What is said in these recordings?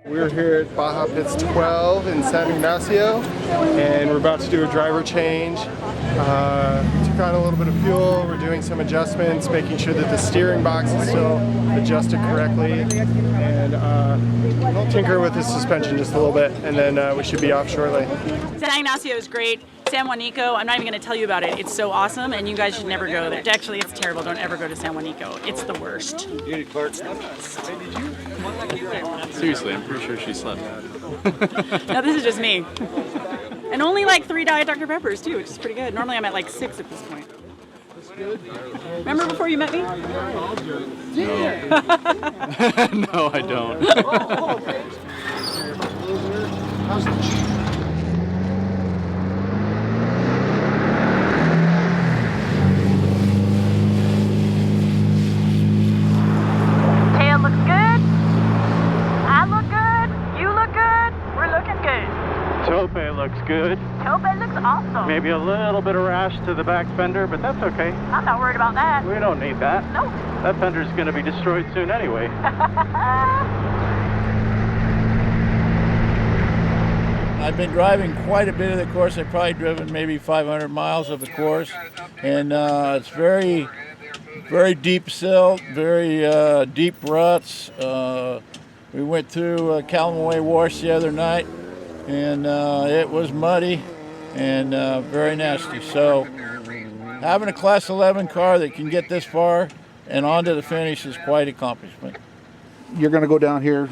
We're here at Baja Pits 12 in San Ignacio, and we're about to do a driver change. Took on a little bit of fuel, we're doing some adjustments, making sure that the steering box is still adjusted correctly, and tinker with the suspension just a little bit, and then we should be off shortly. San Ignacio is great. San Juanico, I'm not even going to tell you about it. It's so awesome, and you guys should never go there. Actually, it's terrible. Don't ever go to San Juanico. It's the worst. Seriously, I'm pretty sure she slept. No, this is just me. And only like 3 Diet Dr. Peppers, too, which is pretty good. Normally I'm at like 6 at this point. Remember before you met me? No, I don't. Tail looks good. I look good. You look good. We're looking good. Tope looks good. Tope looks awesome. Maybe a little bit of rash to the back fender, but that's okay. I'm not worried about that. We don't need that. Nope. That fender's going to be destroyed soon anyway. I've been driving quite a bit of the course. I've probably driven maybe 500 miles of the course, and it's very, very deep silt, very deep ruts. We went through Calamaway Wash the other night, and it was muddy and very nasty. So having a Class 11 car that can get this far and onto the finish is quite an accomplishment. You're going to go down here,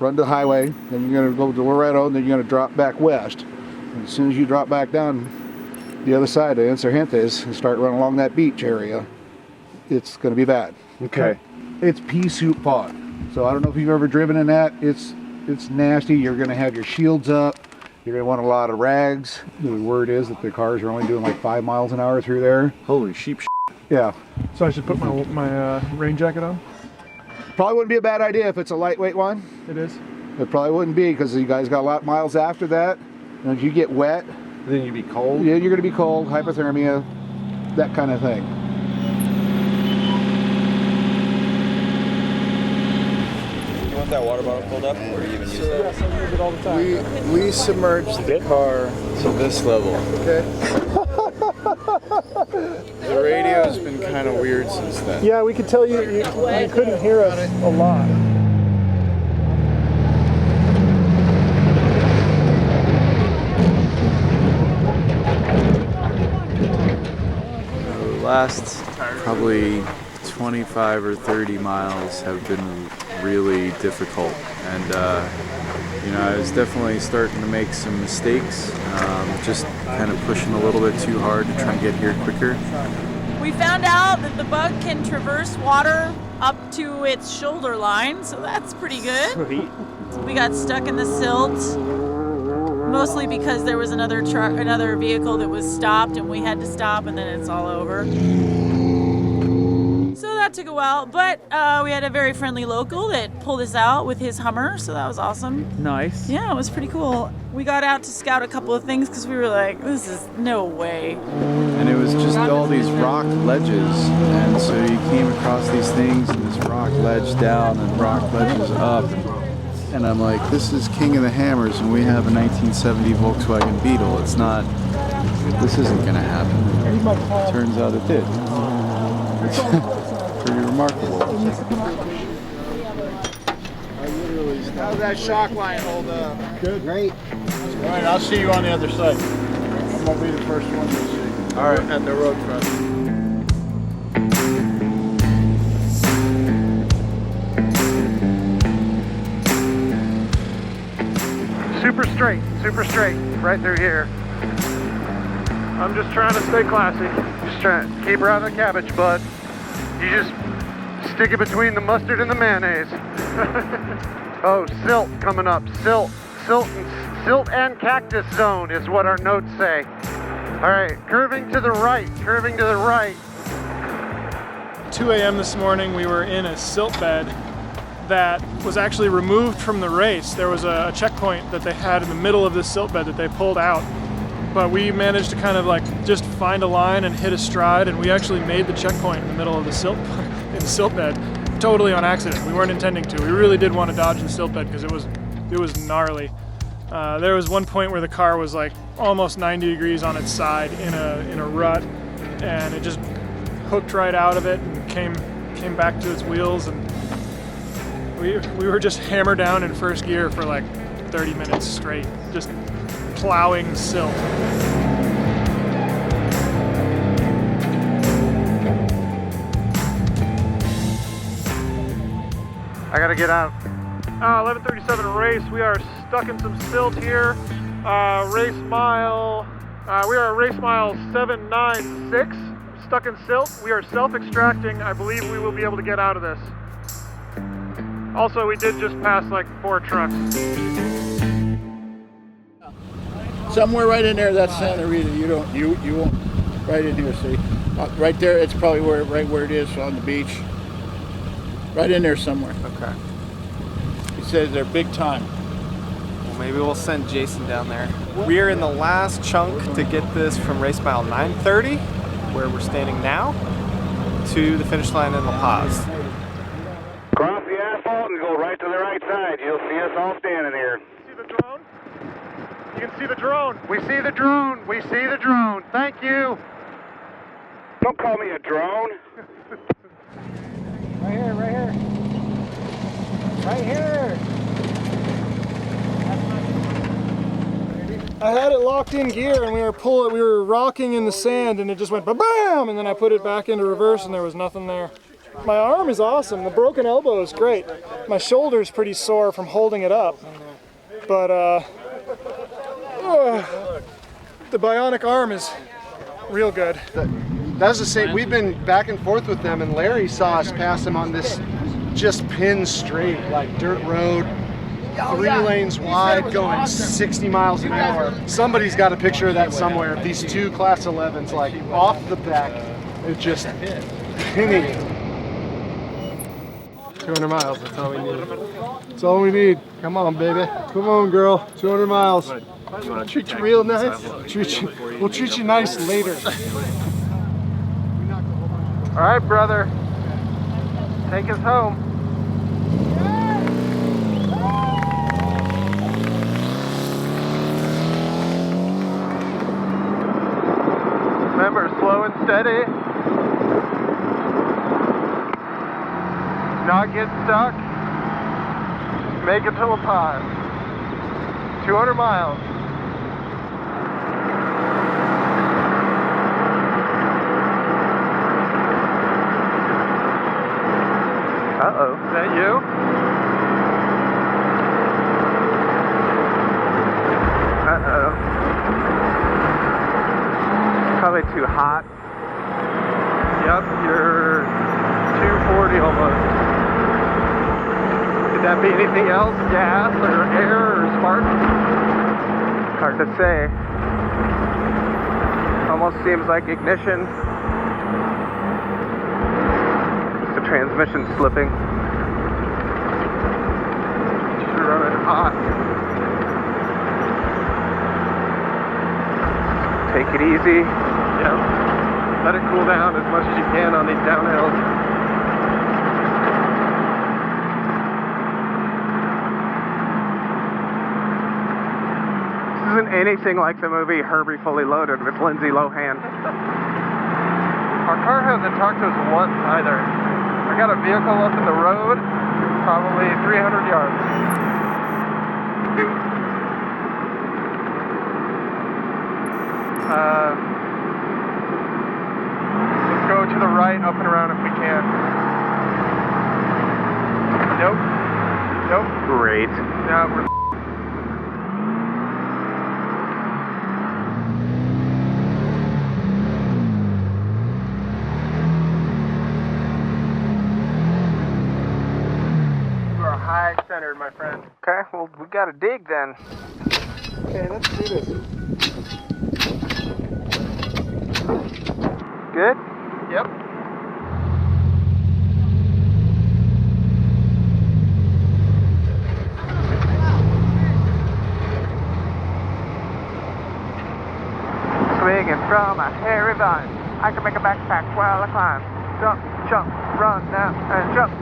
run the highway, then you're going to go to Loreto, and then you're going to drop back west. And as soon as you drop back down the other side of Insurgentes and start running along that beach area, it's going to be bad. Okay. It's pea soup fog. So I don't know if you've ever driven in that. It's nasty. You're going to have your shields up. You're going to want a lot of rags. The word is that the cars are only doing like 5 miles an hour through there. Holy sheep. Yeah. So I should put my rain jacket on? Probably wouldn't be a bad idea if it's a lightweight one. It is? It probably wouldn't be, because you guys got a lot of miles after that. And if you get wet, Then you'd be cold? yeah, you're going to be cold, hypothermia, that kind of thing. You want that water bottle filled up, or do you even use that? Yes, I use it all the time. We submerged the car to this level. Okay. The radio's been kind of weird since then. Yeah, we could tell you couldn't hear us a lot. The last probably 25 or 30 miles have been really difficult, and I was definitely starting to make some mistakes, just kind of pushing a little bit too hard to try and get here quicker. We found out that the bug can traverse water up to its shoulder line, so that's pretty good. Sweet. We got stuck in the silt, mostly because there was another vehicle that was stopped, and we had to stop, and then it's all over. So that took a while, but we had a very friendly local that pulled us out with his Hummer, so that was awesome. Nice. Yeah, it was pretty cool. We got out to scout a couple of things because we were like, this is no way. And it was just all these rock ledges, and so you came across these things, and this rock ledge down and rock ledges up, and I'm like, this is King of the Hammers, and we have a 1970 Volkswagen Beetle. This isn't going to happen. Turns out it did. It's pretty remarkable. How's that shock line hold up? Good. Great. All right, I'll see you on the other side. I'm going to be the first one to see. All right. At the road front. Super straight, right through here. I'm just trying to stay classy. Just trying to keep her out of the cabbage, bud. You just stick it between the mustard and the mayonnaise. Oh, silt coming up. Silt and cactus zone is what our notes say. All right, curving to the right. 2 a.m. this morning, we were in a silt bed that was actually removed from the race. There was a checkpoint that they had in the middle of this silt bed that they pulled out. But we managed to kind of like just find a line and hit a stride, and we actually made the checkpoint in the middle of the silt bed, totally on accident. We weren't intending to. We really did want to dodge the silt bed because it It was gnarly. There was one point where the car was like almost 90 degrees on its side in a rut, and it just hooked right out of it and came back to its wheels, and we were just hammered down in first gear for like 30 minutes straight, just plowing silt. I gotta get out. 11:37 race. We are stuck in some silt here. Race mile. We are at race mile 796. Stuck in silt. We are self-extracting. I believe we will be able to get out of this. Also, we did just pass like 4 trucks. Somewhere right in there, that's Santa Rita. You won't. Right in here, see? Right there. It's probably right where it is on the beach. Right in there somewhere. Okay. He says they're big time. Well, maybe we'll send Jason down there. We are in the last chunk to get this from race mile 930, where we're standing now, to the finish line in La Paz. Cross the asphalt and go right to the right side. You'll see us all standing here. See the drone? You can see the drone. We see the drone. We see the drone. Thank you. Don't call me a drone. Right here, right here. Right here. I had it locked in gear and we were rocking in the sand and it just went ba-bam, and then I put it back into reverse and there was nothing there. My arm is awesome. The broken elbow is great. My shoulder's pretty sore from holding it up. But the bionic arm is real good. That's the same. We've been back and forth with them, and Larry saw us pass them on this just pin straight, like dirt road, 3 lanes wide, going 60 miles an hour. Somebody's got a picture of that somewhere. These 2 Class 11s, like off the back, it's just pinning. 200 miles, that's all we need. That's all we need. Come on, baby. Come on, girl. 200 miles. You want to treat you real nice? We'll treat you nice later. All right, brother. Take us home. Remember, slow and steady. Not get stuck. Make it to La Paz. 200 miles. Uh-oh. Is that you? Uh-oh. Probably too hot. Yep, you're 240 almost. Could that be anything else? Gas or air or spark? Hard to say. Almost seems like ignition. Transmission slipping. You're running hot. Take it easy. Yep. Let it cool down as much as you can on these downhills. This isn't anything like the movie Herbie Fully Loaded with Lindsay Lohan. Our car hasn't talked to us once either. I got a vehicle up in the road, probably 300 yards. Let's go to the right, up and around if we can. Nope. Nope. Great. Yeah, we're centered, my friend. Okay, well, we gotta dig then. Okay, let's do this. Good? Yep. Swinging from a hairy vine, I can make a backpack while I climb. Jump, jump, run now, and jump.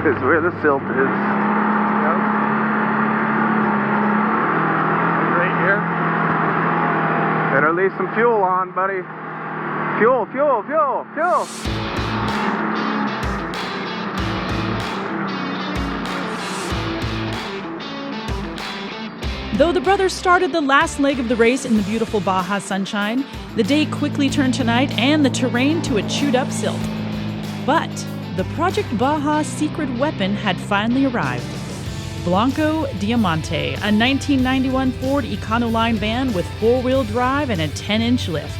is where the silt is. Yep. Right here. Better leave some fuel on, buddy. Fuel, fuel, fuel, fuel. Though the brothers started the last leg of the race in the beautiful Baja sunshine, the day quickly turned to night and the terrain to a chewed-up silt. But the Project Baja secret weapon had finally arrived. Blanco Diamante, a 1991 Ford Econoline van with four-wheel drive and a 10-inch lift.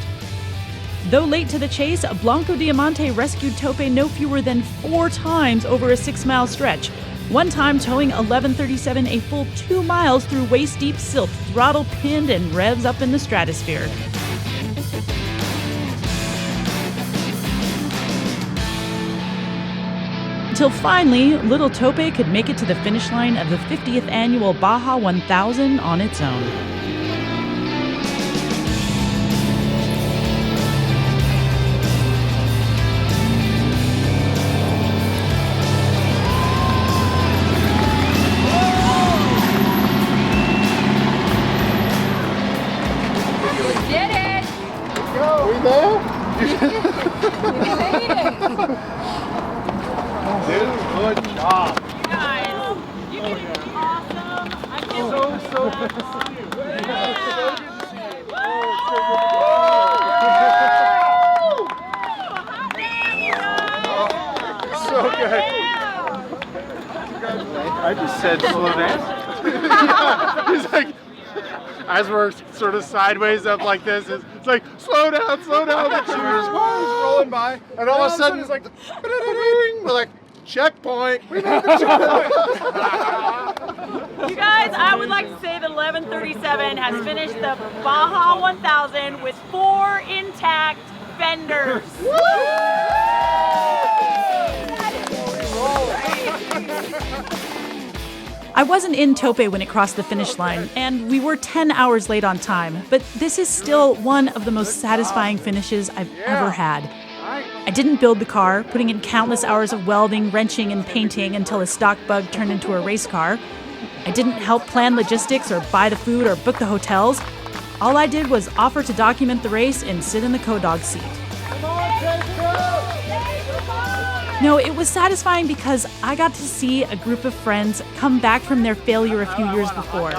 Though late to the chase, Blanco Diamante rescued Tope no fewer than 4 times over a 6-mile stretch, one time towing 1137 a full 2 miles through waist-deep silt, throttle pinned and revs up in the stratosphere. Until finally, little Tope could make it to the finish line of the 50th annual Baja 1000 on its own. Good job. Guys, you did awesome. I'm so good to see you. So good. I just said slow down. He's like, as we're sort of sideways up like this, it's like, slow down, the cheers rolling by, and all of a sudden it's like, we're like, checkpoint. We made the checkpoint. You guys, I would like to say that 1137 has finished the Baja 1000 with 4 intact fenders. I wasn't in Tope when it crossed the finish line, and we were 10 hours late on time, but this is still one of the most satisfying finishes I've ever had. I didn't build the car, putting in countless hours of welding, wrenching, and painting until a stock bug turned into a race car. I didn't help plan logistics or buy the food or book the hotels. All I did was offer to document the race and sit in the co-dog seat. No, it was satisfying because I got to see a group of friends come back from their failure a few years before,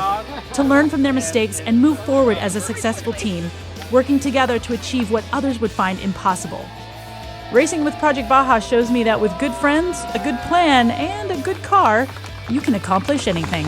to learn from their mistakes and move forward as a successful team, working together to achieve what others would find impossible. Racing with Project Baja shows me that with good friends, a good plan, and a good car, you can accomplish anything.